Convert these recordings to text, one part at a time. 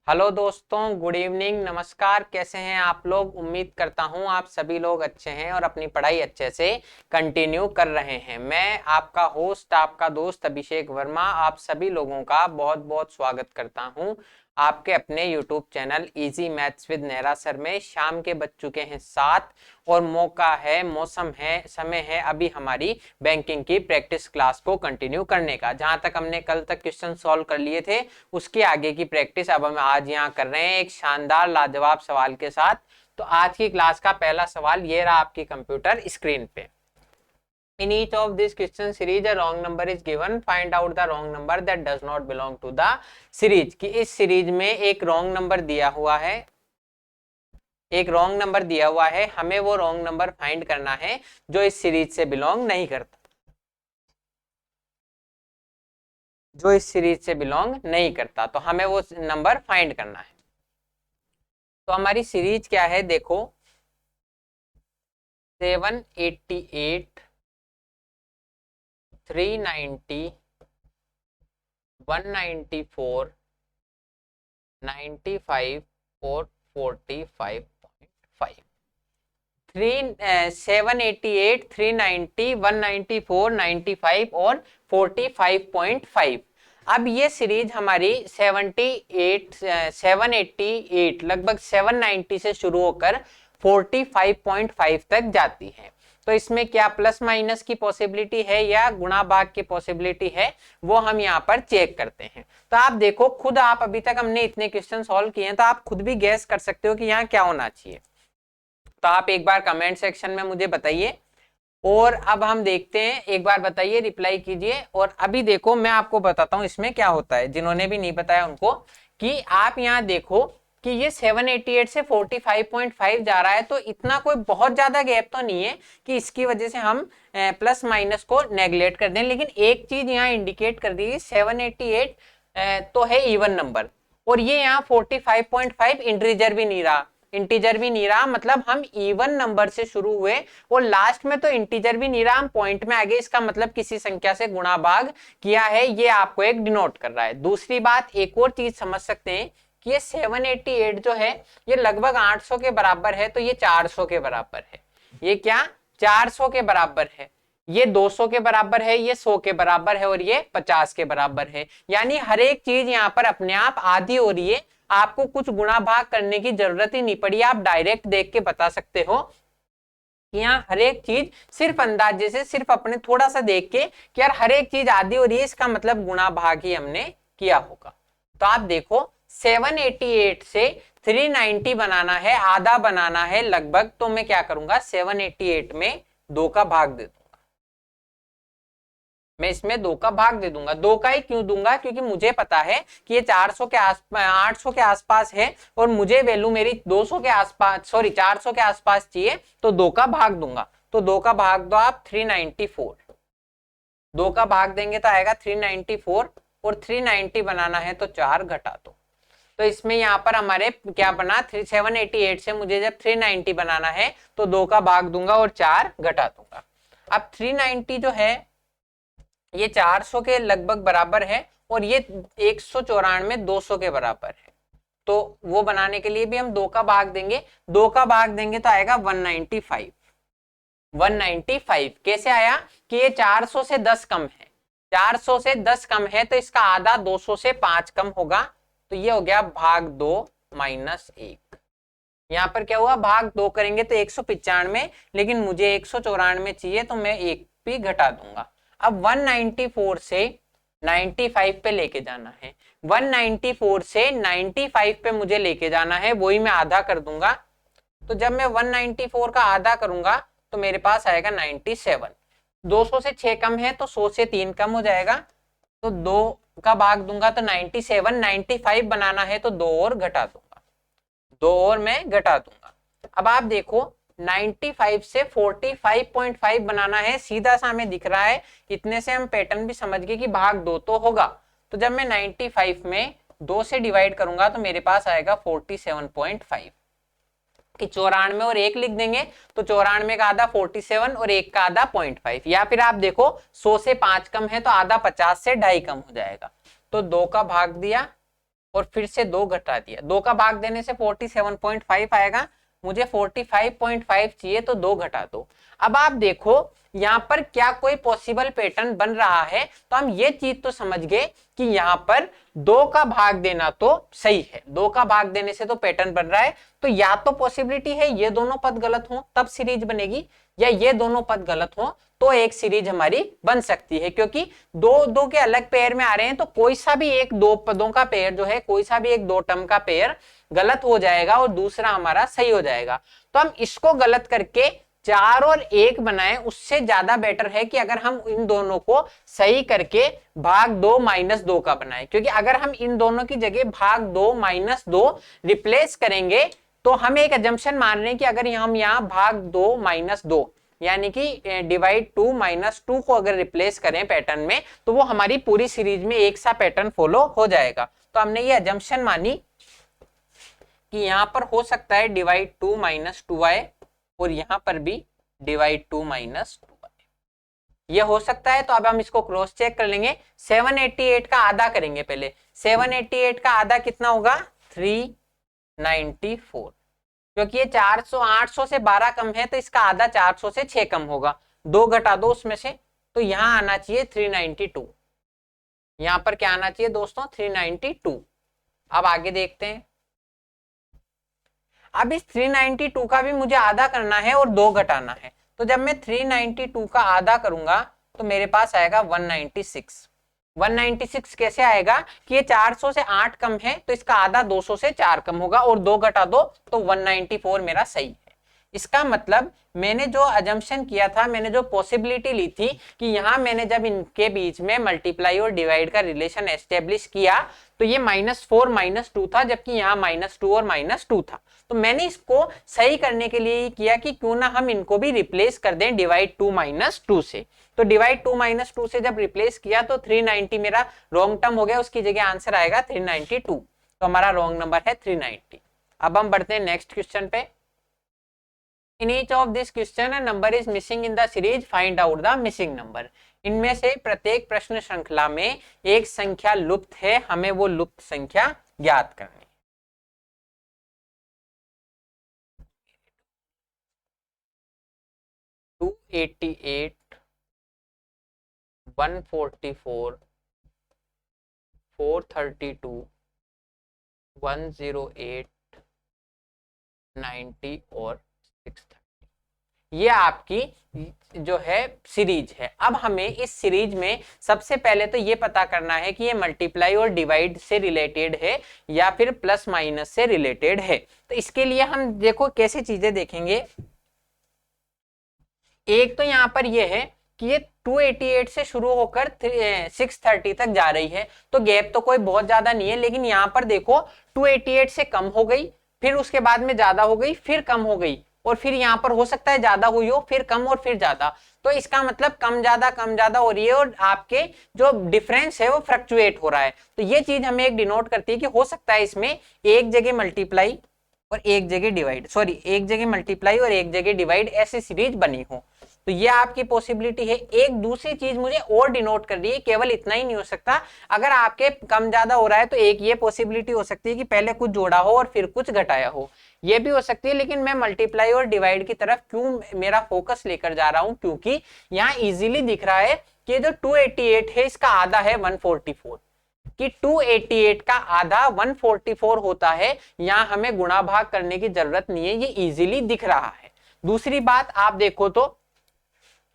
Hello दोस्तों, good evening, नमस्कार। कैसे हैं आप लोग? उम्मीद करता हूं आप सभी लोग अच्छे हैं और अपनी पढ़ाई अच्छे से कंटिन्यू कर रहे हैं। मैं आपका होस्ट, आपका दोस्त अभिषेक वर्मा आप सभी लोगों का बहुत बहुत स्वागत करता हूं आपके अपने YouTube channel easy maths with Nehra sir में। शाम के बज चुके हैं 7 और मौका है, मौसम है, समय है अभी हमारी बैंकिंग की प्रैक्टिस क्लास को कंटिन्यू करने का। जहां तक हमने कल तक क्वेश्चन सॉल्व कर लिए थे उसके आगे की प्रैक्टिस अब हम आज यहाँ कर रहे हैं एक शानदार लाजवाब सवाल के साथ। तो आज की क्लास का पहला सवाल ये रहा आपकी कंप्यूटर स्क्रीन पे। In each of this question series a wrong number is given. Find out the wrong number that does not belong to the series. कि इस सीरीज में एक रॉन्ग नंबर दिया हुआ है, एक रॉन्ग नंबर दिया हुआ है, हमें वो रॉन्ग नंबर फाइंड करना है जो इस सीरीज से बिलोंग नहीं करता, जो इस सीरीज से बिलोंग नहीं करता। तो हमें वो नंबर फाइंड करना है। तो हमारी सीरीज क्या है देखो, 788, 390, 194, 95 और 45.5। 788, 390, 194, 95 और 45.5। अब ये सीरीज हमारी 788 लगभग 790 से शुरू होकर 45.5 तक जाती है। तो इसमें क्या प्लस माइनस की पॉसिबिलिटी है या गुणा भाग की पॉसिबिलिटी है, वो हम यहाँ पर चेक करते हैं। तो आप देखो खुद, आप अभी तक हमने इतने क्वेश्चन सॉल्व किए हैं तो आप खुद भी गैस कर सकते हो कि यहाँ क्या होना चाहिए। तो आप एक बार कमेंट सेक्शन में मुझे बताइए और अब हम देखते हैं। एक बार बताइए, रिप्लाई कीजिए। और अभी देखो मैं आपको बताता हूं इसमें क्या होता है, जिन्होंने भी नहीं बताया उनको, कि आप यहाँ देखो कि ये 788 से 45.5 जा रहा है। तो इतना कोई बहुत ज्यादा गैप तो नहीं है कि इसकी वजह से हम प्लस माइनस को नेग्लेक्ट कर दें। लेकिन एक चीज यहाँ इंडिकेट कर दी, 788 तो है इवन नंबर और ये यहाँ 45.5 इंटीजर भी नहीं रहा, इंटीजर भी नहीं रहा, मतलब हम इवन नंबर से शुरू हुए और लास्ट में तो इंटीजर भी नहीं रहा, हम पॉइंट में आ गए। इसका मतलब किसी संख्या से गुणा भाग किया है, ये आपको एक डिनोट कर रहा है। दूसरी बात, एक और चीज समझ सकते हैं कि ये 788 जो है ये लगभग 800 के बराबर है, तो ये 400 के बराबर है। ये क्या 400 के बराबर है, ये 200 के बराबर है, ये 100 के बराबर है और ये 50 के बराबर है। यानी हर एक चीज यहाँ पर अपने आप आधी हो रही है, आपको कुछ गुणा भाग करने की जरूरत ही नहीं पड़ी। आप डायरेक्ट देख के बता सकते हो कि यहाँ हर एक चीज सिर्फ अंदाजे से, सिर्फ अपने थोड़ा सा देख के कि यार हर एक चीज आधी हो रही है, इसका मतलब गुणा भाग ही हमने किया होगा। तो आप देखो 788 से 390 बनाना है, आधा बनाना है लगभग, तो मैं क्या करूंगा 788 में 2 का भाग दे दूंगा। मैं इसमें 2 का भाग दे दूंगा। 2 का ही क्यों दूंगा, क्योंकि मुझे पता है कि ये 400 के आसपास, 800 के आसपास है और मुझे वैल्यू मेरी 200 के आसपास, सॉरी 400 के आसपास चाहिए, तो 2 का भाग दूंगा। तो 2 का भाग दो आप 394, 2 का भाग देंगे तो आएगा 394 और 390 बनाना है तो 4 घटा दो। तो इसमें यहाँ पर हमारे क्या बना, 788 से मुझे जब 390 बनाना है तो 2 का भाग दूंगा और 4 घटा दूंगा। अब 390 जो है ये 400 के लगभग बराबर है और ये 194 200 के बराबर है। तो वो बनाने के लिए भी हम 2 का भाग देंगे। 2 का भाग देंगे तो आएगा 195। 195 कैसे आया कि ये 400 से 10 कम है, 400 से 10 कम है तो इसका आधा 200 से 5 कम होगा। तो ये हो गया भाग 2 माइनस 1। यहाँ पर क्या हुआ, भाग 2 करेंगे तो 195, लेकिन मुझे 194 चाहिए तो मैं 1 भी घटा दूंगा। अब 194 से 95 पे लेके जाना है, 194 से 95 पे मुझे लेके जाना है, वही मैं आधा कर दूंगा। तो जब मैं 194 का आधा करूंगा तो मेरे पास आएगा 97। 200 से 6 कम है तो 100 से 3 कम हो जाएगा, तो 2 का भाग दूंगा तो 97। 95 बनाना है तो 2 और घटा दूंगा, 2 और मैं घटा दूंगा। अब आप देखो 95 से 45.5 बनाना है, सीधा सा हमें दिख रहा है, इतने से हम पैटर्न भी समझ गए कि भाग 2 तो होगा। तो जब मैं 95 में 2 से डिवाइड करूंगा तो मेरे पास आएगा 47.5 कि 94 और 1 लिख देंगे तो 94 का आधा 47 और 1 का आधा 0.5। या फिर आप देखो 100 से 5 कम है तो आधा 50 से 2.5 कम हो जाएगा। तो 2 का भाग दिया और फिर से 2 घटा दिया, 2 का भाग देने से 47.5 आएगा, मुझे 45.5 चाहिए तो 2 घटा दो। अब आप देखो यहाँ पर क्या कोई पॉसिबल पैटर्न बन रहा है, तो हम ये चीज तो समझ गए कि यहाँ पर 2 का भाग देना तो सही है, 2 का भाग देने से तो पैटर्न बन रहा है। तो या तो पॉसिबिलिटी है ये दोनों पद गलत हो तब सीरीज बनेगी, या ये दोनों पद गलत हो तो एक सीरीज हमारी बन सकती है, क्योंकि दो दो के अलग पेयर में आ रहे हैं, तो कोई सा भी एक दो पदों का पेयर जो है, कोई सा भी एक दो टर्म का पेयर गलत हो जाएगा और दूसरा हमारा सही हो जाएगा। तो हम इसको गलत करके 4 और 1 बनाए, उससे ज्यादा बेटर है कि अगर हम इन दोनों को सही करके भाग 2 माइनस 2 का बनाए, क्योंकि अगर हम इन दोनों की जगह भाग 2 माइनस 2 रिप्लेस करेंगे तो हम एक अजम्पशन मान रहे हैं कि अगर हम यहाँ भाग 2 माइनस 2 यानी कि डिवाइड 2 माइनस 2 को अगर रिप्लेस करें पैटर्न में, तो वो हमारी पूरी सीरीज में एक सा पैटर्न फॉलो हो जाएगा। तो हमने ये अजम्पशन मानी कि यहाँ पर हो सकता है डिवाइड 2 माइनस 2 आए और यहाँ पर भी डिवाइड 2 माइनस 2 आए, ये हो सकता है। तो अब हम इसको क्रॉस चेक कर लेंगे। 788 का आधा करेंगे पहले, 788 का आधा कितना होगा 394, क्योंकि ये 400 800 से 12 कम है तो इसका आधा 400 से 6 कम होगा, 2 घटा दो उसमें से, तो यहां आना चाहिए 392, यहां पर क्या आना चाहिए दोस्तों 392। अब आगे देखते हैं। अब इस 392 का भी मुझे आधा करना है और 2 घटाना है, तो जब मैं 392 का आधा करूंगा तो मेरे पास आएगा 196। 196 कैसे आएगा कि ये 400 से 8 कम है तो इसका आधा 200 से 4 कम होगा और 2 घटा दो तो 194 मेरा सही है। इसका मतलब मैंने जो अजम्पशन किया था, मैंने जो पॉसिबिलिटी ली थी कि यहां मैंने जब इनके बीच में मल्टीप्लाई और डिवाइड का रिलेशन एस्टेब्लिश किया तो ये -4 -2 था, जबकि यहाँ -2 और -2 था। तो मैंने इसको सही करने के लिए किया कि क्यों ना हम इनको भी रिप्लेस कर दें डिवाइड 2 -2 से। तो डिवाइड 2 -2 से जब रिप्लेस किया तो 390 मेरा रॉन्ग टर्म हो गया, उसकी जगह आंसर आएगा 392, तो हमारा रॉन्ग नंबर है 390। अब हम बढ़ते हैं नेक्स्ट क्वेश्चन पे। In each of this question a number is missing in the series, find out the missing number। इनमें से प्रत्येक प्रश्न श्रृंखला में एक संख्या लुप्त है, हमें वो लुप्त संख्या ज्ञात करनी है। 288, 144, 432, 108, 90 और 630, ये आपकी जो है सीरीज है। अब हमें इस सीरीज में सबसे पहले तो ये पता करना है कि ये मल्टीप्लाई और डिवाइड से रिलेटेड है या फिर प्लस माइनस से रिलेटेड है। तो इसके लिए हम देखो कैसे चीजें देखेंगे। एक तो यहाँ पर ये है कि ये 288 से शुरू होकर 630 तक जा रही है, तो गैप तो कोई बहुत ज्यादा नहीं है, लेकिन यहाँ पर देखो 288 से कम हो गई, फिर उसके बाद में ज्यादा हो गई, फिर कम हो गई, और फिर यहाँ पर हो सकता है ज्यादा हुई हो, फिर कम और फिर ज्यादा। तो इसका मतलब कम ज्यादा हो रही है और आपके जो डिफरेंस है वो फ्लक्चुएट हो रहा है। तो ये चीज हमें एक डिनोट करती है कि हो सकता है इसमें एक जगह मल्टीप्लाई और एक जगह डिवाइड, सॉरी एक जगह मल्टीप्लाई और एक जगह डिवाइड ऐसी सीरीज बनी हो, तो ये आपकी पॉसिबिलिटी है। एक दूसरी चीज मुझे और डिनोट कर रही है, केवल इतना ही नहीं हो सकता, अगर आपके कम ज्यादा हो रहा है तो एक ये पॉसिबिलिटी हो सकती है कि पहले कुछ जोड़ा हो और फिर कुछ घटाया हो, ये भी हो सकती है। लेकिन मैं मल्टीप्लाई और डिवाइड की तरफ क्यों मेरा फोकस लेकर जा रहा हूं, क्योंकि यहाँ इजीली दिख रहा है कि जो 288 है इसका आधा है 144, कि 288 का आधा 144 होता है, यहां हमें गुणा भाग करने की जरूरत नहीं है, ये इजीली दिख रहा है। दूसरी बात आप देखो तो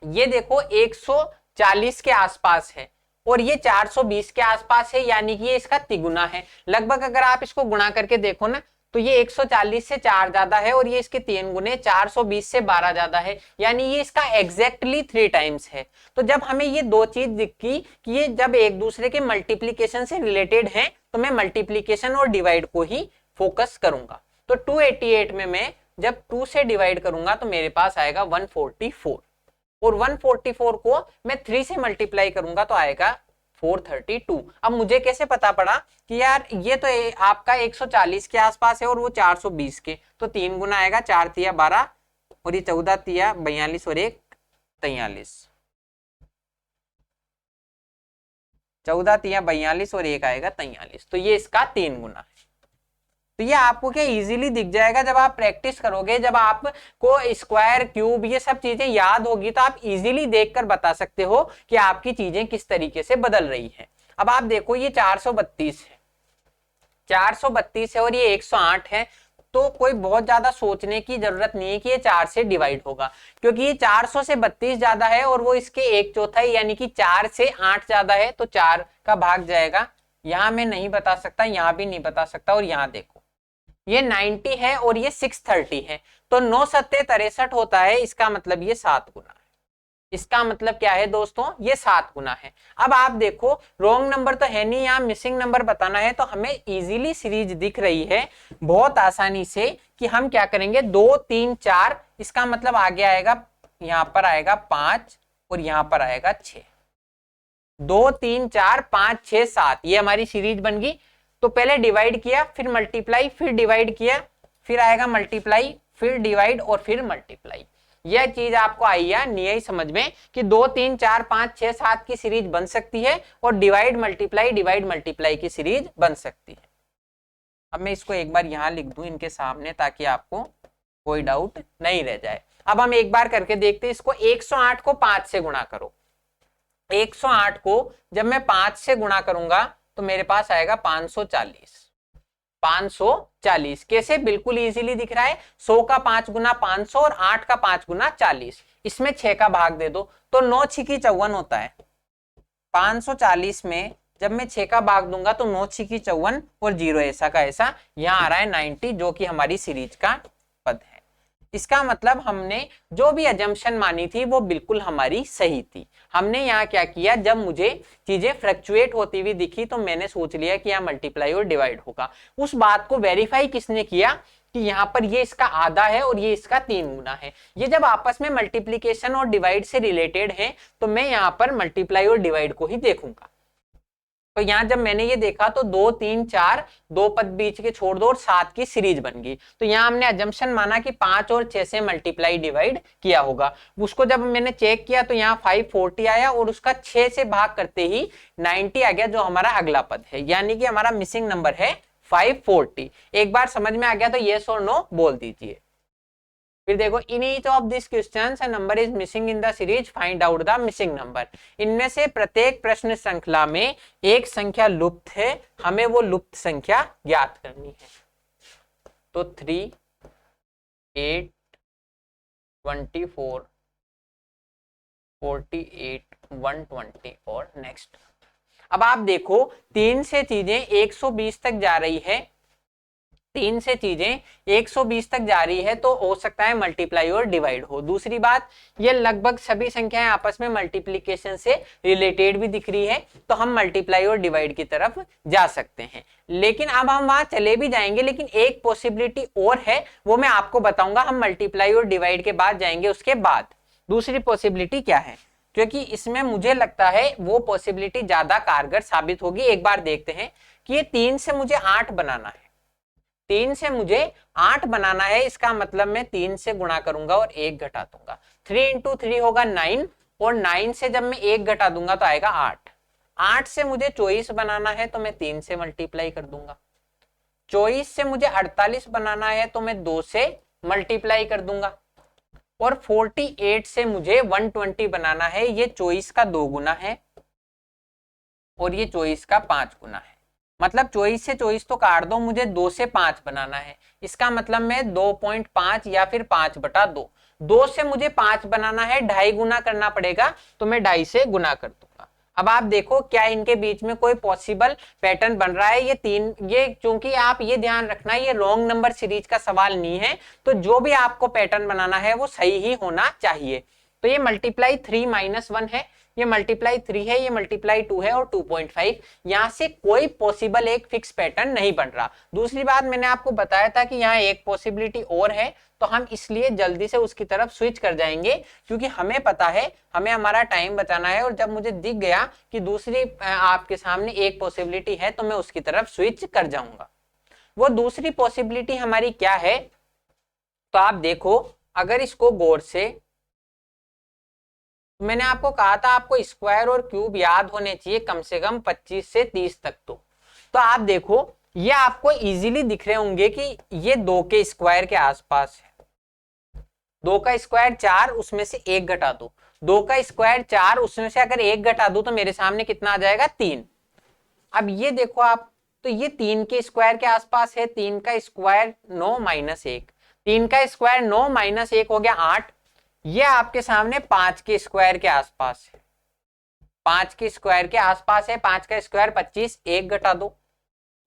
ये देखो 140 के आसपास है और ये 420 के आसपास है, यानी कि ये इसका तिगुना है लगभग। अगर आप इसको गुणा करके देखो ना तो ये 140 से 4 ज्यादा है और ये इसके 3 गुने 420 से 12 ज्यादा है, यानी ये इसका एग्जैक्टली 3 टाइम्स है। तो जब हमें ये दो चीज दिखी कि ये जब एक दूसरे के मल्टीप्लीकेशन से रिलेटेड है तो मैं मल्टीप्लीकेशन और डिवाइड को ही फोकस करूंगा। तो 288 में मैं जब 2 से डिवाइड करूंगा तो मेरे पास आएगा 144 और 144 को मैं 3 से मल्टीप्लाई करूंगा तो आएगा 432। अब मुझे कैसे पता पड़ा कि यार ये तो आपका 140 के आसपास है और वो 420 के, तो 3 गुना आएगा, 4 तिया 12 और ये 14 तिया 42 और 1 43। 14 तिया 42 और एक आएगा 43, तो ये इसका 3 गुना है। तो ये आपको क्या इजीली दिख जाएगा जब आप प्रैक्टिस करोगे, जब आपको स्क्वायर क्यूब ये सब चीजें याद होगी तो आप इजीली देखकर बता सकते हो कि आपकी चीजें किस तरीके से बदल रही है। अब आप देखो ये 432 है, 432 है और ये 108 है, तो कोई बहुत ज्यादा सोचने की जरूरत नहीं है कि ये 4 से डिवाइड होगा, क्योंकि ये 400 से 32 ज्यादा है और वो इसके 1/4 यानी कि 4 से 8 ज्यादा है, तो 4 का भाग जाएगा। यहां मैं नहीं बता सकता, यहां भी नहीं बता सकता, और यहां देखो ये 90 है और ये 630 है, तो 9 सत्ते 63 होता है, इसका मतलब ये 7 गुना है। इसका मतलब क्या है दोस्तों, ये 7 गुना है। अब आप देखो रॉन्ग नंबर तो है नहीं, यहाँ मिसिंग नंबर बताना है, तो हमें इजीली सीरीज दिख रही है बहुत आसानी से कि हम क्या करेंगे 2 3 4, इसका मतलब आगे आएगा, यहाँ पर आएगा 5 और यहाँ पर आएगा 6, 2 3 4 5 6 7, ये हमारी सीरीज बन गई। तो पहले डिवाइड किया, फिर मल्टीप्लाई, फिर डिवाइड किया, फिर आएगा मल्टीप्लाई, फिर डिवाइड और फिर मल्टीप्लाई। यह चीज आपको आई या नहीं आई समझ में कि 2 3 4 5 6 7 की सीरीज बन सकती है और डिवाइड मल्टीप्लाई की सीरीज बन सकती है। अब मैं इसको एक बार यहां लिख दूं इनके सामने ताकि आपको कोई डाउट नहीं रह जाए। अब हम एक बार करके देखते हैं इसको। 108 को 5 से गुणा करो, 108 को जब मैं 5 से गुणा करूंगा तो मेरे पास आएगा 540। 540 कैसे, बिल्कुल इजीली दिख रहा है, 100 का 5 गुना 500 और 8 का 5 गुना 40, इसमें 6 का भाग दे दो तो 9 छिकी 54 होता है। 540 में जब मैं 6 का भाग दूंगा तो 9 छिकी 54 और 0 ऐसा का ऐसा, यहां आ रहा है 90, जो कि हमारी सीरीज का पद है। इसका मतलब हमने जो भी अजम्पशन मानी थी वो बिल्कुल हमारी सही थी। हमने यहाँ क्या किया, जब मुझे चीजें फ्लक्चुएट होती हुई दिखी तो मैंने सोच लिया कि यहाँ मल्टीप्लाई और डिवाइड होगा। उस बात को वेरीफाई किसने किया कि यहाँ पर ये इसका आधा है और ये इसका 3 गुना है। ये जब आपस में मल्टीप्लीकेशन और डिवाइड से रिलेटेड है तो मैं यहाँ पर मल्टीप्लाई और डिवाइड को ही देखूंगा। तो यहां जब मैंने ये देखा तो 2 3 4 दो पद बीच के छोड़ दो और 7 की सीरीज बन गई। तो यहाँ हमने अजम्पशन माना कि 5 और 6 से मल्टीप्लाई डिवाइड किया होगा। उसको जब मैंने चेक किया तो यहाँ 540 आया और उसका 6 से भाग करते ही 90 आ गया, जो हमारा अगला पद है, यानी कि हमारा मिसिंग नंबर है 540। एक बार समझ में आ गया तो येस और नो बोल दीजिए। फिर देखो, in each of this questions a number is missing in the series, find out the missing number. इनमें से प्रत्येक प्रश्न श्रृंखला में एक संख्या लुप्त है, हमें वो लुप्त संख्या ज्ञात करनी है। तो 3 8 24 48 120 और नेक्स्ट। अब आप देखो 3 से चीजें 120 तक जा रही है, 3 से चीजें 120 तक जा रही है तो हो सकता है मल्टीप्लाई और डिवाइड हो। दूसरी बात, ये लगभग सभी संख्याएं आपस में मल्टीप्लिकेशन से रिलेटेड भी दिख रही है, तो हम मल्टीप्लाई और डिवाइड की तरफ जा सकते हैं। लेकिन अब हम वहां चले भी जाएंगे, लेकिन एक पॉसिबिलिटी और है, वो मैं आपको बताऊंगा। हम मल्टीप्लाई और डिवाइड के बाद जाएंगे, उसके बाद दूसरी पॉसिबिलिटी क्या है, क्योंकि इसमें मुझे लगता है वो पॉसिबिलिटी ज्यादा कारगर साबित होगी। एक बार देखते हैं कि ये 3 से मुझे 8 बनाना है, 3 से मुझे 8 बनाना है, इसका मतलब मैं 3 से गुणा करूंगा और 1 घटा दूंगा। 3 इंटू 3 होगा 9 और 9 से जब मैं 1 घटा दूंगा तो आएगा 8। 8 से मुझे 24 बनाना है तो मैं 3 से मल्टीप्लाई कर दूंगा। 24 से मुझे 48 बनाना है तो मैं 2 से मल्टीप्लाई कर दूंगा। और 48 से मुझे 120 बनाना है, ये 24 का 2 गुना है और ये 24 का 5 गुना है। मतलब 24 से 24 तो काट दो, मुझे 2 से 5 बनाना है, इसका मतलब मैं 2.5 या फिर 5/2। 2 से मुझे 5 बनाना है, 2.5 गुना करना पड़ेगा, तो मैं 2.5 से गुना कर दूंगा। अब आप देखो क्या इनके बीच में कोई पॉसिबल पैटर्न बन रहा है। ये क्योंकि आप ये ध्यान रखना, ये रॉन्ग नंबर सीरीज का सवाल नहीं है, तो जो भी आपको पैटर्न बनाना है वो सही ही होना चाहिए। तो ये मल्टीप्लाई 3 - 1 है, ये मल्टीप्लाई 3 है, ये मल्टीप्लाई 2 है और 2.5। यहां से कोई पॉसिबल एक फिक्स पैटर्न नहीं बन रहा। दूसरी बात, मैंने आपको बताया था कि यहाँ एक पॉसिबिलिटी और है, तो हम इसलिए जल्दी से उसकी तरफ स्विच कर जाएंगे, क्योंकि हमें पता है हमें हमारा टाइम बचाना है। और जब मुझे दिख गया कि दूसरी आपके सामने एक पॉसिबिलिटी है तो मैं उसकी तरफ स्विच कर जाऊंगा। वो दूसरी पॉसिबिलिटी हमारी क्या है, तो आप देखो, अगर इसको गौर से तो मैंने आपको कहा था आपको स्क्वायर और क्यूब याद होने चाहिए कम से कम 25 से 30 तक। तो आप देखो ये आपको इजीली दिख रहे होंगे कि ये 2 के स्क्वायर के आसपास है। 2 का स्क्वायर 4, उसमें से 1 घटा दो। 2 का स्क्वायर 4, उसमें से अगर 1 घटा दो तो मेरे सामने कितना आ जाएगा 3। अब ये देखो आप, तो ये 3 के स्क्वायर के आसपास है। 3 का स्क्वायर 9 माइनस 1, 3 का स्क्वायर 9 माइनस 1 हो गया 8। ये आपके सामने 5 के स्क्वायर के आसपास है। 5 के स्क्वायर के आसपास है। 5 का स्क्वायर 25, 1 घटा दो।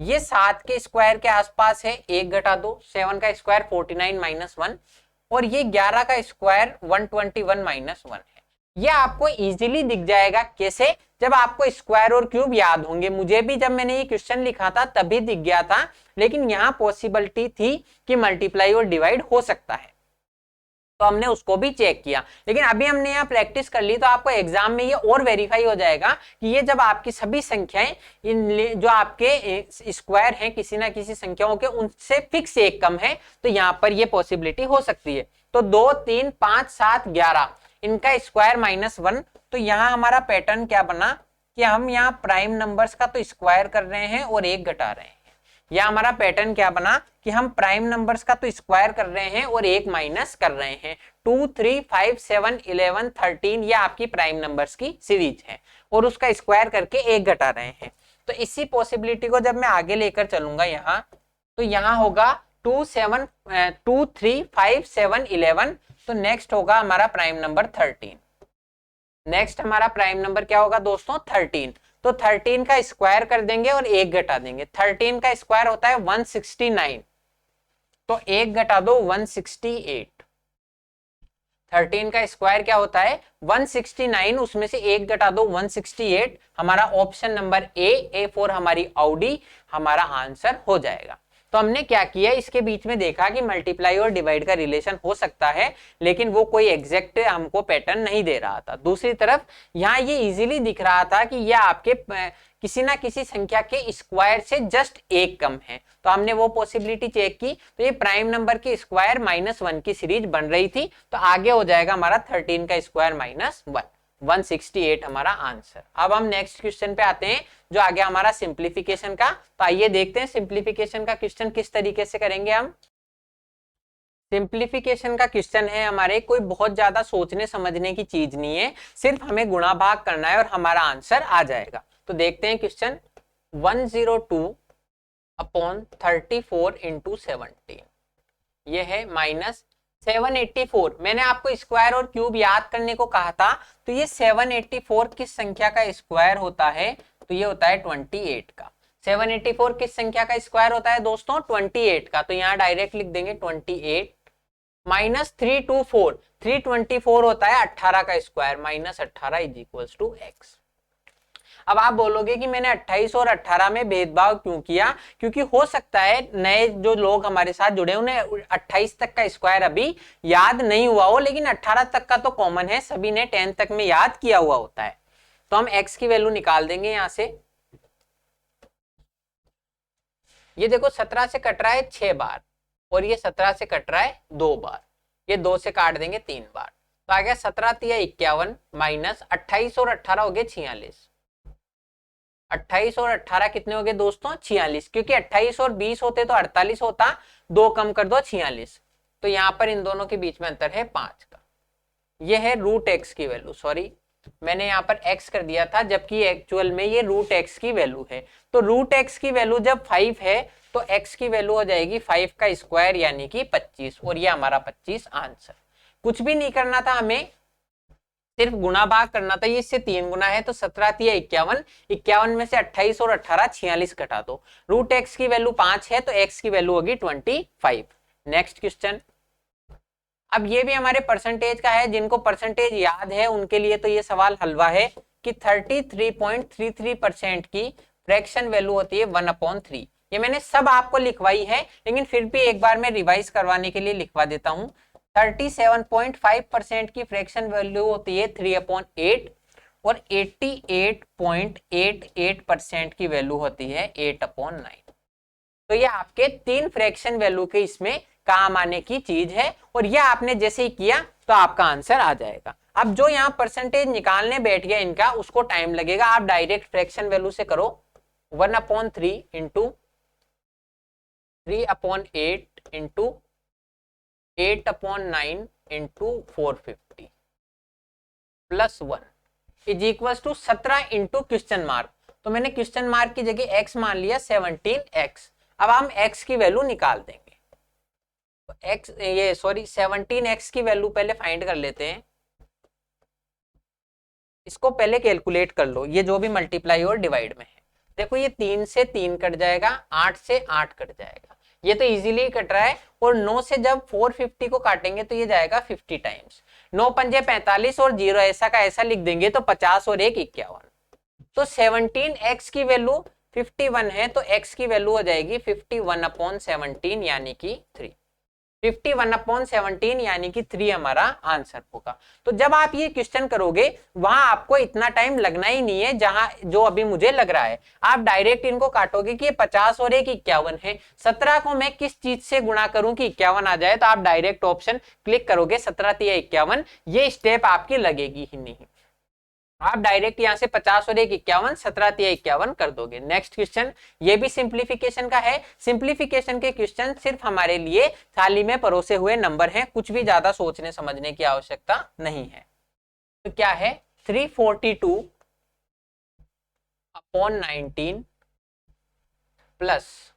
ये 7 के स्क्वायर के आसपास है, 1 घटा दो। 7 का स्क्वायर 49 माइनस 1, और ये 11 का स्क्वायर 121 माइनस 1 है। ये आपको इजीली दिख जाएगा। कैसे? जब आपको स्क्वायर और क्यूब याद होंगे। मुझे भी जब मैंने ये क्वेश्चन लिखा था तभी दिख गया था, लेकिन यहाँ पॉसिबिलिटी थी कि मल्टीप्लाई और डिवाइड हो सकता है, तो हमने उसको भी चेक किया। लेकिन अभी हमने यहाँ प्रैक्टिस कर ली तो आपको एग्जाम में ये और वेरीफाई हो जाएगा कि ये जब आपकी सभी संख्याएं इन जो आपके स्क्वायर हैं किसी ना किसी संख्याओं के, उनसे फिक्स एक कम है, तो यहाँ पर ये पॉसिबिलिटी हो सकती है। तो 2, 3, 5, 7, 11 इनका स्क्वायर -1। तो यहाँ हमारा पैटर्न क्या बना कि हम यहाँ प्राइम नंबर्स का तो स्क्वायर कर रहे हैं और 1 घटा रहे हैं। या हमारा पैटर्न क्या बना कि हम प्राइम नंबर्स का तो स्क्वायर कर रहे हैं और 1 माइनस कर रहे हैं। 2, 3, 5, 7, 11, 13 ये आपकी प्राइम नंबर्स की सीरीज है और उसका स्क्वायर करके 1 घटा रहे हैं। तो इसी पॉसिबिलिटी को जब मैं आगे लेकर चलूंगा यहाँ, तो यहाँ होगा 2, 3, 5, 7, 11। तो नेक्स्ट होगा हमारा प्राइम नंबर 13। नेक्स्ट हमारा प्राइम नंबर क्या होगा दोस्तों? 13। तो 13 का स्क्वायर कर देंगे और 1 घटा देंगे। 13 का स्क्वायर होता है 169, तो 1 घटा दो 168। 13 का स्क्वायर क्या होता है? 169, उसमें से 1 घटा दो 168। हमारा ऑप्शन नंबर ए फॉर हमारी ऑडी हमारा आंसर हो जाएगा। तो हमने क्या किया, इसके बीच में देखा कि मल्टीप्लाई और डिवाइड का रिलेशन हो सकता है, लेकिन वो कोई एग्जैक्ट हमको पैटर्न नहीं दे रहा था। दूसरी तरफ यहाँ ये इजीली दिख रहा था कि यह आपके किसी ना किसी संख्या के स्क्वायर से जस्ट 1 कम है, तो हमने वो पॉसिबिलिटी चेक की। तो ये प्राइम नंबर की स्क्वायर -1 की सीरीज बन रही थी, तो आगे हो जाएगा हमारा 13 का स्क्वायर -1, 168 हमारा आंसर। अब हम नेक्स्ट क्वेश्चन पे आते हैं जो आगे हमारा सिंप्लीफिकेशन का। तो आइए देखते हैं सिंप्लीफिकेशन का क्वेश्चन किस तरीके से करेंगे हम। सिंप्लीफिकेशन का क्वेश्चन है हमारे, कोई बहुत ज्यादा सोचने समझने की चीज नहीं है, सिर्फ हमें गुणा भाग करना है और हमारा आंसर आ जाएगा। तो देखते हैं क्वेश्चन। 102/34 × 17 ये है -784। मैंने आपको स्क्वायर और क्यूब याद करने को कहा था, तो ये 784 किस संख्या का स्क्वायर होता है? तो ये होता है 28 का। 784 किस संख्या का स्क्वायर होता है दोस्तों? 28 का। तो यहाँ डायरेक्ट लिख देंगे 28 -324। 324 होता है 18 का स्क्वायर, -18 = x। अब आप बोलोगे कि मैंने 28 और 18 में भेदभाव क्यों किया? क्योंकि हो सकता है नए जो लोग हमारे साथ जुड़े उन्हें 28 तक का स्क्वायर अभी याद नहीं हुआ हो, लेकिन 18 तक का तो कॉमन है, सभी ने 10 तक में याद किया हुआ होता है। तो हम x की वैल्यू निकाल देंगे यहां से। ये देखो 17 से कट रहा है 6 बार और ये 17 से कट रहा है 2 बार, ये 2 से काट देंगे 3 बार। तो आ गया 17 × 51 माइनस 28 और 18 हो गए 46। 28 और 18 कितने हो गए दोस्तों? 46। क्योंकि 28 और 20 होते तो 48 होता, 2 कम कर दो 46। तो यहां पर इन दोनों के बीच में अंतर है 5 का। ये है √x की वैल्यू। सॉरी, मैंने यहाँ पर x कर दिया था, जबकि एक्चुअल में ये √x की वैल्यू है। तो √x की वैल्यू जब 5 है तो x की वैल्यू हो जाएगी 5 का स्क्वायर यानी कि 25, और ये हमारा 25 आंसर। कुछ भी नहीं करना था हमें, सिर्फ गुणा भाग करना था। ये इससे 3 गुना है तो 17 × 51, 51 में से 28 और 18 46 घटा दो। √x की वैल्यू 5 है तो x की वैल्यू होगी 25। Next question. अब ये भी हमारे परसेंटेज का है, जिनको परसेंटेज याद है उनके लिए तो ये सवाल हलवा है कि 33.33% की फ्रैक्शन वैल्यू होती है 1/3। ये मैंने सब आपको लिखवाई है, लेकिन फिर भी एक बार मैं रिवाइज करवाने के लिए लिखवा देता हूं। 37.5% की फ्रैक्शन वैल्यू होती है 3/8 और 88.88% की वैल्यू होती है 8/9। तो ये आपके 3 फ्रैक्शन वैल्यू के इसमें काम आने की चीज है, और यह आपने जैसे ही किया तो आपका आंसर आ जाएगा। अब जो यहाँ परसेंटेज निकालने बैठ गया इनका, उसको टाइम लगेगा। आप डायरेक्ट फ्रैक्शन वैल्यू से करो, 1/3 into 3/8 into 8/9 into 450 plus 1 is equal to 17 into question mark. तो मैंने क्वेश्चन मार्क की जगह x मान लिया 17x। अब हम x की वैल्यू निकाल देंगे। तो x 17x की वैल्यू पहले फाइंड कर लेते हैं। इसको पहले कैलकुलेट कर लो, ये जो भी मल्टीप्लाई और डिवाइड में है। देखो ये 3 से 3 कट जाएगा, 8 से 8 कट जाएगा, ये तो इजीली कट रहा है। और 9 से जब 450 को काटेंगे तो ये जाएगा 50 टाइम्स। 9 पंजे 45 और 0 ऐसा का ऐसा लिख देंगे तो 50 और 1 51। तो 17x की वैल्यू 51 है, तो x की वैल्यू हो जाएगी 51/17 यानी कि 3। 51/17 यानी कि 3 हमारा आंसर होगा। तो जब आप ये क्वेश्चन करोगे वहां आपको इतना टाइम लगना ही नहीं है जहां जो अभी मुझे लग रहा है। आप डायरेक्ट इनको काटोगे कि ये 50 और 1 51 है। 17 को मैं किस चीज से गुणा करूं कि 51 आ जाए, तो आप डायरेक्ट ऑप्शन क्लिक करोगे 17 × 51। ये स्टेप आपकी लगेगी ही नहीं। आप डायरेक्ट यहां से 50 और 1 51, 17 × 51 कर दोगे। नेक्स्ट क्वेश्चन, ये भी सिंप्लीफिकेशन का है। सिंप्लीफिकेशन के क्वेश्चन सिर्फ हमारे लिए थाली में परोसे हुए नंबर हैं, कुछ भी ज्यादा सोचने समझने की आवश्यकता नहीं है। तो क्या है 342/19 प्लस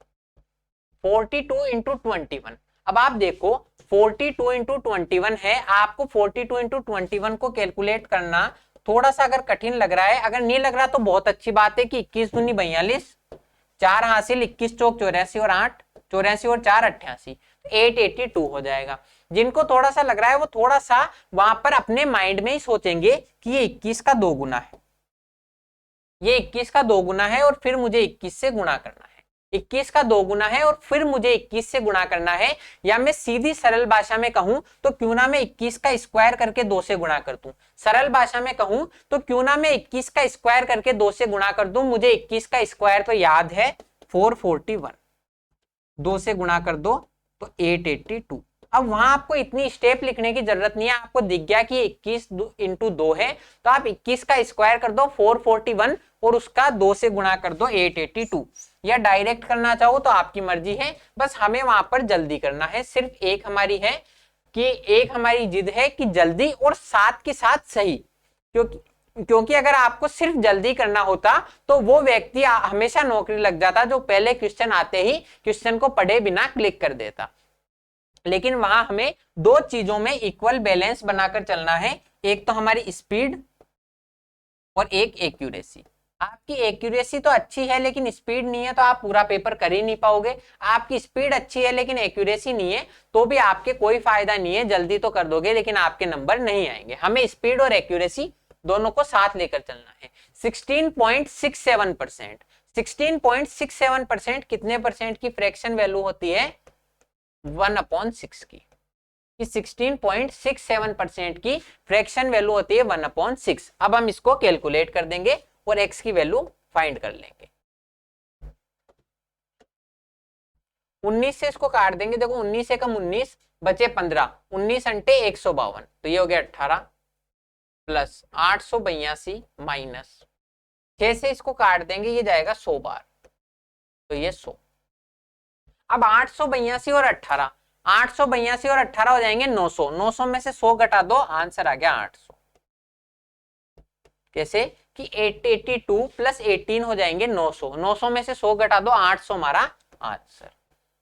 42 इंटू 21। अब आप देखो 42 इंटू 21 है, आपको 42 इंटू 21 को कैलकुलेट करना थोड़ा सा अगर कठिन लग रहा है, अगर नहीं लग रहा तो बहुत अच्छी बात है कि 21 दूनी 42, 4 हासिल, 21 चौक 84 और 8, 84 और 4 88, 882 हो जाएगा। जिनको थोड़ा सा लग रहा है वो थोड़ा सा वहां पर अपने माइंड में ही सोचेंगे कि ये 21 का 2 गुना है, ये 21 का 2 गुना है और फिर मुझे 21 से गुणा करना है। 21 का 2 गुना है और फिर मुझे 21 से गुणा करना है। या मैं सीधी सरल भाषा में कहूं तो क्यों ना मैं 21 का स्क्वायर करके 2 से गुणा कर दूं। सरल भाषा में कहूं तो क्यों ना मैं 21 का स्क्वायर करके 2 से गुणा कर दूं। मुझे 21 का स्क्वायर तो याद है 441, 2 से गुणा कर दो तो 882। अब वहां आपको इतनी स्टेप लिखने की जरूरत नहीं है, आपको दिख गया कि 21 इंटू 2 है, तो आप 21 का स्क्वायर कर दो 441 और उसका 2 से गुणा कर दो 882। या डायरेक्ट करना चाहो तो आपकी मर्जी है, बस हमें वहां पर जल्दी करना है। सिर्फ एक हमारी है कि एक हमारी जिद है कि जल्दी और साथ के साथ सही, क्योंकि अगर आपको सिर्फ जल्दी करना होता तो वो व्यक्ति हमेशा नौकरी लग जाता जो पहले क्वेश्चन आते ही क्वेश्चन को पढ़े बिना क्लिक कर देता। लेकिन वहां हमें 2 चीजों में इक्वल बैलेंस बनाकर चलना है, एक तो हमारी स्पीड और एक एक्यूरेसी। आपकी एक्यूरेसी तो अच्छी है लेकिन स्पीड नहीं है तो आप पूरा पेपर कर ही नहीं पाओगे। आपकी स्पीड अच्छी है लेकिन एक्यूरेसी नहीं है तो भी आपके कोई फायदा नहीं है, जल्दी तो कर दोगे लेकिन आपके नंबर नहीं आएंगे। हमें स्पीड और एक्यूरेसी दोनों को साथ लेकर चलना है। 16.67%, 16.67% कितने परसेंट की फ्रैक्शन वैल्यू होती है? 1/6 की। 16.67% की फ्रैक्शन वैल्यू होती है 1/6। अब हम इसको कैलकुलेट कर देंगे और x की वैल्यू फाइंड कर लेंगे। 19 से इसको काट देंगे। देखो 19 से कम 19 बचे 15, 19 अंटे 152, तो ये हो गया 18 प्लस 882 माइनस 6 से इसको काट देंगे, ये जाएगा 100 बार, तो ये 100। अब 882 और 18, 882 और 18 हो जाएंगे 900, 900 में से 100 घटा दो, आंसर आ गया 800। कैसे कि 882 प्लस 18 हो जाएंगे 900, 900 में से 100 घटा दो, 800 हमारा आंसर।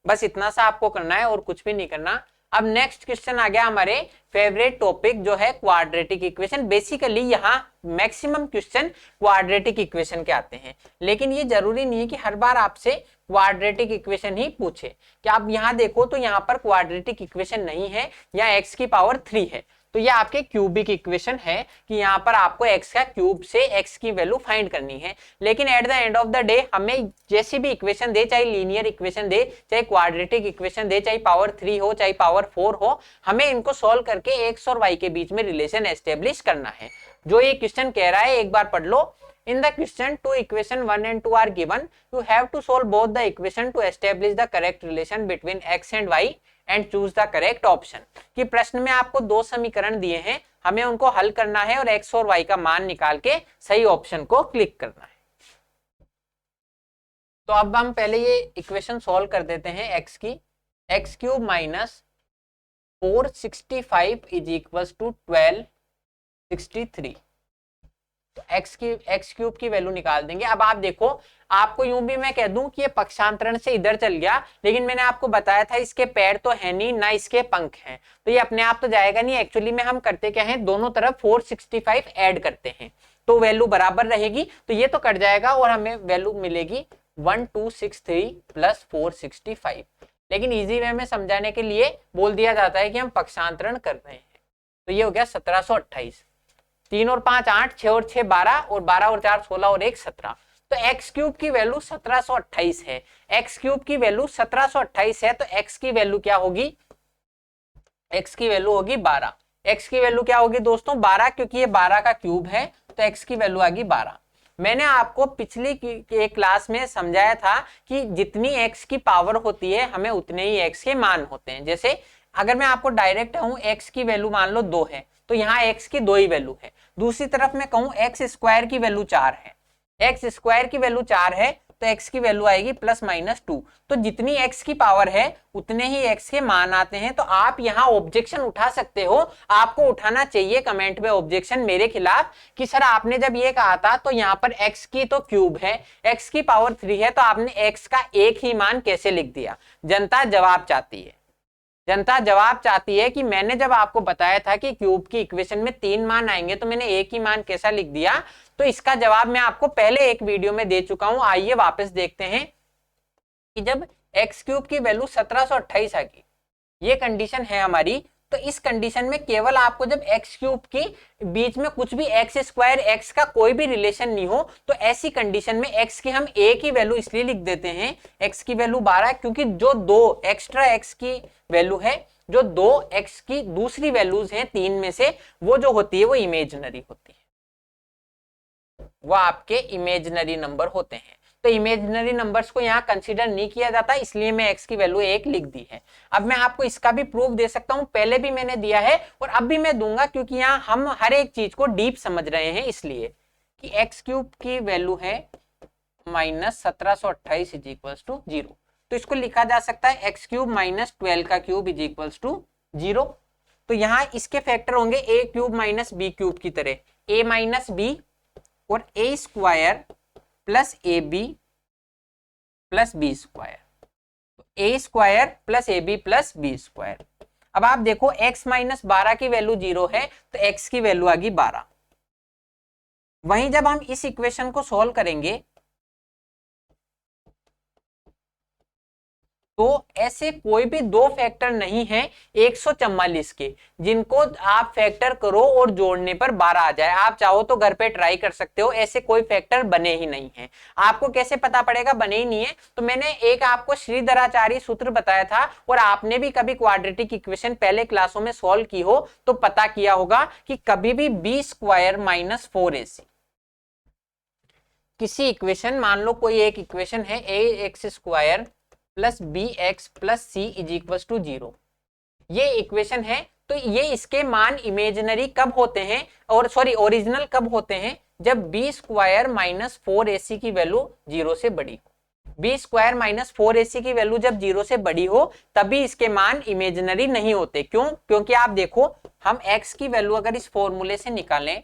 बस इतना सा आपको करना है और कुछ भी नहीं करना। अब नेक्स्ट क्वेश्चन आ गया हमारे फेवरेट टॉपिक जो है क्वाड्रेटिक इक्वेशन। बेसिकली यहाँ मैक्सिमम क्वेश्चन क्वाड्रेटिक इक्वेशन के आते हैं, लेकिन ये जरूरी नहीं है कि हर बार आपसे क्वाड्रेटिक इक्वेशन ही पूछे। कि आप यहाँ देखो तो यहाँ पर क्वाड्रेटिक इक्वेशन नहीं है, यहाँ x की पावर 3 है, तो ये आपके क्यूबिक इक्वेशन है कि यहाँ पर आपको x का क्यूब से x की वैल्यू फाइंड करनी है। लेकिन at the end of the day हमें जैसी भी इक्वेशन दे, चाहे लीनियर इक्वेशन दे, चाहे क्वाड्रेटिक इक्वेशन दे, चाहे पावर 3 हो चाहे पावर 4 हो, हमें इनको सॉल्व करके x और y के बीच में रिलेशन एस्टेब्लिश करना है। जो ये क्वेश्चन कह रहा है एक बार पढ़ लो, In the question, two equation 1 and 2 are given. You have to solve both the equation to establish the correct relation between x and y and choose the correct option. कि प्रश्न में आपको दो समीकरण दिए हैं, हमें उनको हल करना है और x और y का मान निकाल के सही ऑप्शन को क्लिक करना है। तो अब हम पहले ये इक्वेशन सॉल्व कर देते हैं x की। X cube minus 465 is equal to 1263। तो एक्स क्यूब की वैल्यू निकाल देंगे। अब आप देखो, आपको यूं भी मैं कह दूं कि ये पक्षांतरण से इधर चल गया, लेकिन मैंने आपको बताया था इसके पैर तो है नहीं, ना इसके पंख हैं, तो ये अपने आप तो जाएगा नहीं। एक्चुअली में हम करते क्या है, दोनों तरफ 465 ऐड करते हैं तो वैल्यू बराबर रहेगी, तो ये तो कट जाएगा और हमें वैल्यू मिलेगी 1263 प्लस 465। लेकिन इजी वे में समझाने के लिए बोल दिया जाता है कि हम पक्षांतरण कर रहे हैं। तो ये हो गया 1728। 3 और 5 8, 6 और 6 12, और 12 और 4 16 और 1 17। तो एक्स क्यूब की वैल्यू 1728 है। एक्स क्यूब की वैल्यू 1728 है, तो एक्स की वैल्यू क्या होगी, एक्स की वैल्यू होगी 12। एक्स की वैल्यू क्या होगी दोस्तों, 12, क्योंकि ये 12 का क्यूब है, तो एक्स की वैल्यू आ गई 12। मैंने आपको पिछली एक क्लास में समझाया था कि जितनी x की पावर होती है हमें उतने ही x के मान होते हैं। जैसे अगर मैं आपको डायरेक्ट कहूं x की वैल्यू मान लो 2 है, तो यहाँ x की 2 ही वैल्यू है। दूसरी तरफ मैं कहूं x स्क्वायर की वैल्यू 4 है, x स्क्वायर की वैल्यू 4 है, तो x की वैल्यू आएगी +-2। तो जितनी x की पावर है उतने ही x के मान आते हैं। तो आप यहाँ ऑब्जेक्शन उठा सकते हो, आपको उठाना चाहिए कमेंट में ऑब्जेक्शन मेरे खिलाफ कि सर आपने जब ये कहा था तो यहाँ पर x की तो क्यूब है, x की पावर 3 है, तो आपने x का एक ही मान कैसे लिख दिया। जनता जवाब चाहती है, जनता जवाब चाहती है कि मैंने जब आपको बताया था कि क्यूब की इक्वेशन में 3 मान आएंगे तो मैंने एक ही मान कैसा लिख दिया। तो इसका जवाब मैं आपको पहले एक वीडियो में दे चुका हूं। आइए वापस देखते हैं कि जब एक्स क्यूब की वैल्यू 1728 आ गई, ये कंडीशन है हमारी, तो इस कंडीशन में केवल आपको जब एक्स क्यूब की बीच में कुछ भी एक्स स्क्वायर एक्स का कोई भी रिलेशन नहीं हो, तो ऐसी कंडीशन में एक्स की हम एक ही वैल्यू इसलिए लिख देते हैं, एक्स की वैल्यू 12, क्योंकि जो दो एक्स्ट्रा एक्स की वैल्यू है, जो दो एक्स की दूसरी वैल्यूज हैं 3 में से, वो जो होती है वो इमेजिनरी होती है, वो आपके इमेजिनरी नंबर होते हैं। तो इमेजिनरी नंबर्स को यहाँ कंसीडर नहीं किया जाता, इसलिए मैं x की वैल्यू 1 लिख दी है। अब मैं आपको इसका भी प्रूफ दे सकता हूं, पहले भी मैंने दिया है और अब भी मैं दूंगा, क्योंकि यहाँ हम हर एक चीज को डीप समझ रहे हैं, इसलिए कि x क्यूब की वैल्यू है -1728 इज इक्वल्स टू 0। तो इसको लिखा जा सकता है x क्यूब माइनस 12 का क्यूब इज इक्वल्स टू 0। तो यहाँ इसके फैक्टर होंगे a cube minus b cube की तरह, a माइनस बी और a square plus a b plus b square, a square plus a b plus b square. अब आप देखो x माइनस 12 की वैल्यू 0 है, तो x की वैल्यू आ गई 12। वहीं जब हम इस इक्वेशन को सॉल्व करेंगे तो ऐसे कोई भी दो फैक्टर नहीं है 144 के जिनको आप फैक्टर करो और जोड़ने पर 12 आ जाए। आप चाहो तो घर पे ट्राई कर सकते हो, ऐसे कोई फैक्टर बने ही नहीं है। आपको कैसे पता पड़ेगा बने ही नहीं है, तो मैंने एक आपको श्रीधराचार्य सूत्र बताया था, और आपने भी कभी क्वाड्रेटिक इक्वेशन पहले क्लासों में सॉल्व की हो तो पता किया होगा कि कभी भी बी स्क्वायर माइनस 4ac किसी इक्वेशन, मान लो कोई एक इक्वेशन है A X square plus B x plus C is equal to 0, ये इक्वेशन है, तो ये इसके मान इमेजिनरी कब होते हैं, और सॉरी ओरिजिनल कब होते हैं, जब बी स्क्वायर माइनस 4ac की वैल्यू 0 से बड़ी हो। बी स्क्वायर माइनस 4ac की वैल्यू जब 0 से बड़ी हो तभी इसके मान इमेजिनरी नहीं होते। क्यों? क्योंकि आप देखो, हम x की वैल्यू अगर इस फॉर्मूले से निकालें,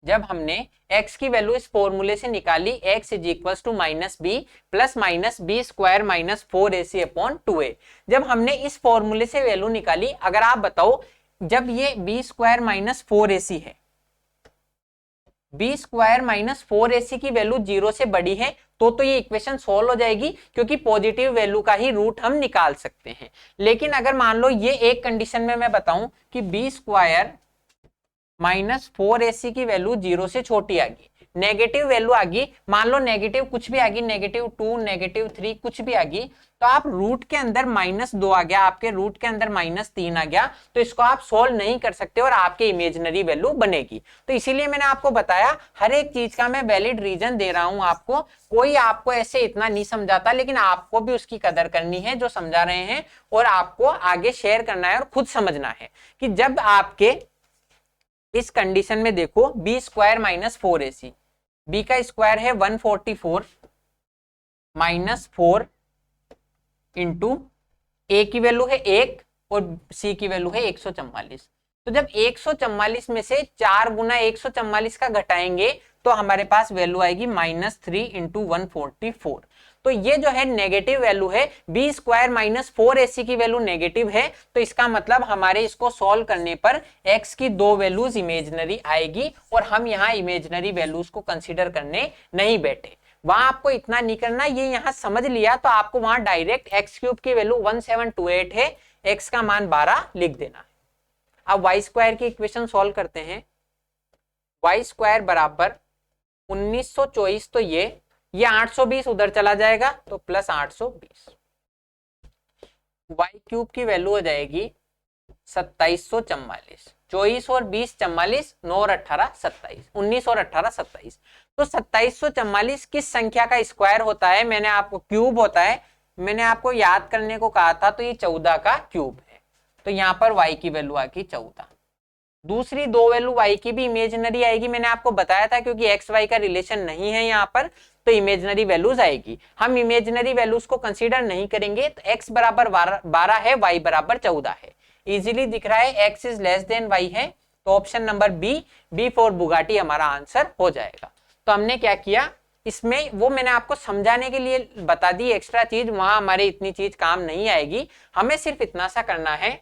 जब हमने x की वैल्यू इस फॉर्मूले से निकाली, x is equal to minus b plus minus b square minus 4ac upon 2a, जब हमने इस फॉर्मूले से वैल्यू निकाली, अगर आप बताओ जब ये बी स्क्वायर माइनस 4ac है, बी स्क्वायर माइनस 4ac की वैल्यू 0 से बड़ी है, तो ये इक्वेशन सोल्व हो जाएगी, क्योंकि पॉजिटिव वैल्यू का ही रूट हम निकाल सकते हैं। लेकिन अगर मान लो ये एक कंडीशन में मैं बताऊं कि बी स्क्वायर माइनस 4ac की वैल्यू 0 से छोटी आ गई, नेगेटिव वैल्यू आ गई, मान लो नेगेटिव कुछ भी आ गई, -2, -3 कुछ भी आ गई, तो आप रूट के अंदर -2 आ गया, आपके रूट के अंदर -3 आ गया, तो इसको आप सोल्व नहीं कर सकते और आपके इमेजिनरी वैल्यू बनेगी। तो इसीलिए मैंने आपको बताया हर एक चीज का मैं वैलिड रीजन दे रहा हूं आपको, कोई आपको ऐसे इतना नहीं समझाता, लेकिन आपको भी उसकी कदर करनी है जो समझा रहे हैं, और आपको आगे शेयर करना है और खुद समझना है कि जब आपके इस कंडीशन में देखो b स्क्वायर -4ac, b का स्क्वायर है 144 -4 इंटू ए की वैल्यू है 1 और सी की वैल्यू है 144। तो जब 144 में से 4 गुना 144 का घटाएंगे तो हमारे पास वैल्यू आएगी -3 इंटू 144। तो ये जो है नेगेटिव वैल्यू है, बी स्क्वायर -4ac की वैल्यू नेगेटिव है, तो इसका मतलब हमारे इसको सॉल्व करने पर x की दो वैल्यूज इमेजिनरी आएगी, और हम यहाँ इमेजिनरी वैल्यूज को कंसीडर करने नहीं बैठे। वहां आपको इतना नहीं करना, ये यहां समझ लिया तो आपको वहां डायरेक्ट x क्यूब की वैल्यू 1728 है, x का मान 12 लिख देना है। अब वाई स्क्वायर की इक्वेशन सॉल्व करते हैं। वाई स्क्वायर बराबर 1924, तो ये 820 उधर चला जाएगा तो प्लस 820। वाई क्यूब की वैल्यू हो जाएगी 2744, 24 और 20 44, 9 और 18 27, 19 और 18 27। तो 2744 किस संख्या का स्क्वायर होता है, मैंने आपको क्यूब होता है, मैंने आपको याद करने को कहा था, तो ये 14 का क्यूब है। तो यहाँ पर y की वैल्यू आ गई 14। दूसरी दो वैल्यू y की भी इमेजिनरी आएगी, मैंने आपको बताया था, क्योंकि x y का रिलेशन नहीं है यहाँ पर, तो इमेजिनरी वैल्यूज आएगी। हम इमेजिनरी वैल्यूज को कंसीडर नहीं करेंगे, तो x बराबर 12 है, y बराबर 14 है। इजीली दिख रहा है x is less than y है, तो option number b for Bugatti हमारा आंसर हो जाएगा। तो हमने क्या किया इसमें, वो मैंने आपको समझाने के लिए बता दी एक्स्ट्रा चीज, वहां हमारे इतनी चीज काम नहीं आएगी। हमें सिर्फ इतना सा करना है,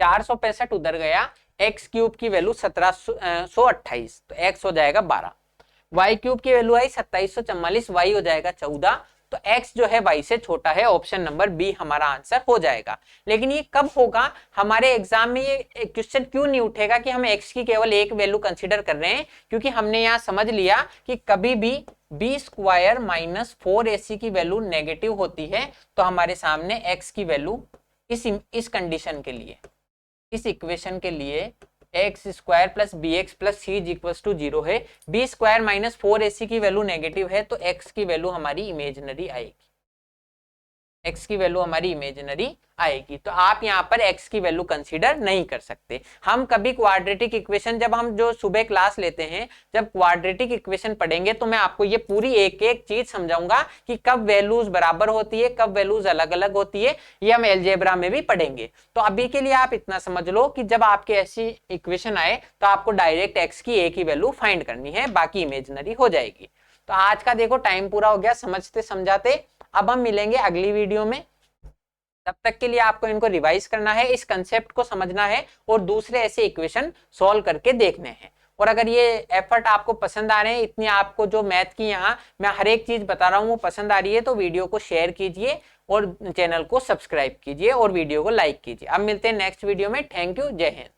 465 उधर गया, एक्स क्यूब की वैल्यू 1728, तो एक्स हो जाएगा 12, वाई क्यूब की वैल्यू आई 2744, वाई हो जाएगा 14, तो x जो है y से छोटा है, ऑप्शन नंबर बी हमारा आंसर हो जाएगा। लेकिन ये कब होगा हमारे एग्जाम में, ये क्वेश्चन क्यों नहीं उठेगा कि हम x की केवल एक वैल्यू कंसीडर कर रहे हैं, क्योंकि हमने यहाँ समझ लिया कि कभी भी b स्क्वायर -4ac की वैल्यू नेगेटिव होती है, तो हमारे सामने x की वैल्यू इस कंडीशन के लिए, इस इक्वेशन के लिए x square plus B x plus C is equal to 0 है। बी स्क्वायर -4ac की वैल्यू नेगेटिव है, तो x की वैल्यू हमारी इमेजिनरी आएगी, x की वैल्यू हमारी इमेजिनरी आएगी। तो आप यहाँ पर x की वैल्यू कंसीडर नहीं कर सकते। हम कभी क्वाड्रेटिक इक्वेशन, जब हम जो सुबह क्लास लेते हैं, जब क्वाड्रेटिक इक्वेशन पढ़ेंगे, तो मैं आपको ये पूरी एक एक चीज समझाऊंगा कि कब वैल्यूज बराबर होती है, कब वैल्यूज अलग अलग होती है, ये हम अलजेब्रा में भी पढ़ेंगे। तो अभी के लिए आप इतना समझ लो कि जब आपके ऐसी इक्वेशन आए तो आपको डायरेक्ट x की एक ही वैल्यू फाइंड करनी है, बाकी इमेजिनरी हो जाएगी। तो आज का देखो टाइम पूरा हो गया समझते समझाते। अब हम मिलेंगे अगली वीडियो में, तब तक के लिए आपको इनको रिवाइज करना है, इस कंसेप्ट को समझना है और दूसरे ऐसे इक्वेशन सॉल्व करके देखने हैं। और अगर ये एफर्ट आपको पसंद आ रहे हैं, इतनी आपको जो मैथ की यहाँ मैं हर एक चीज बता रहा हूँ वो पसंद आ रही है, तो वीडियो को शेयर कीजिए और चैनल को सब्सक्राइब कीजिए और वीडियो को लाइक कीजिए। अब मिलते हैं नेक्स्ट वीडियो में। थैंक यू, जय हिंद।